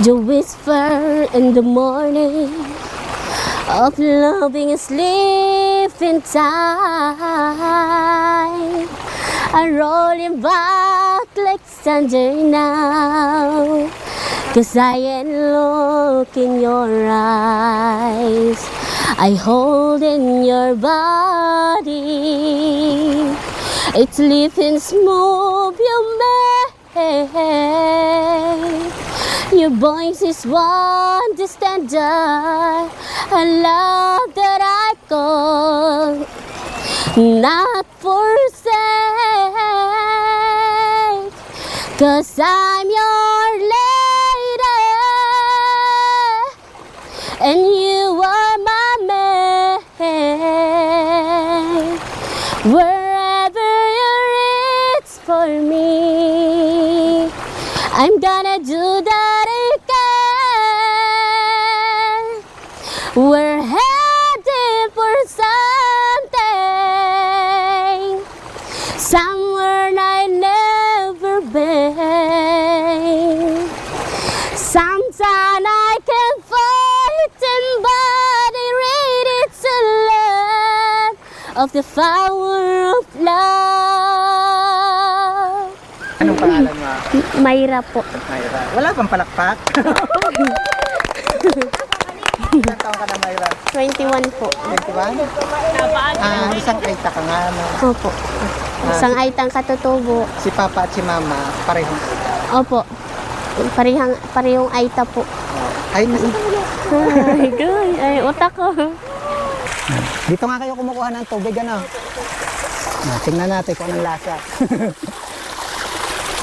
The whisper in the morning of loving a sleeping time, I'm rolling back like thunder now, 'cause I ain't look in your eyes, I hold in your body, it's living smooth you make. Your voice is one distant a love that I call not forsake, 'cause I'm your lady and you are my man. Wherever you're, it's for me, I'm gonna do that again. We're heading for something, somewhere I never been. Sometime I can fight and body ready to learn of the power of love. Anong pangalan mo? Mayra po. Mayra. Wala pang palakpak? Ilang taon ka na, Mayra? 21 po. 21? Isang aita ka nga, no? Opo. Isang aitang katutubo. Si Papa at si Mama, parehong aita. Opo. Parehong aita po. Ay, Ay, good. Ay, utak ko. dito nga kayo kumukuha ng tubig, ano? Tingnan natin kung anong lasa.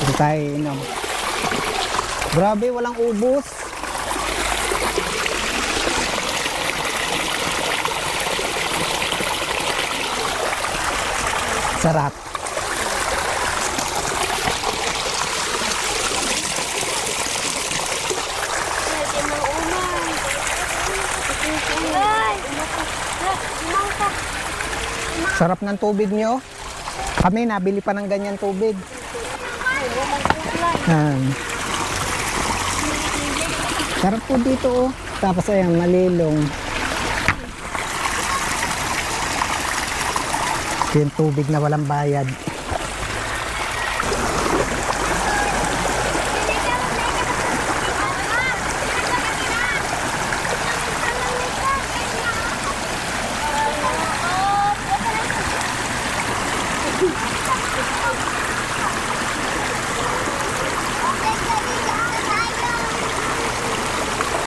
Ito tayo inom. Grabe, walang ubos. Sarap. Sarap ng tubig nyo. Kami nabili pa ng ganyan tubig. Sarap po dito, oh. Tapos ayan, malilong. Yung tubig na walang bayad.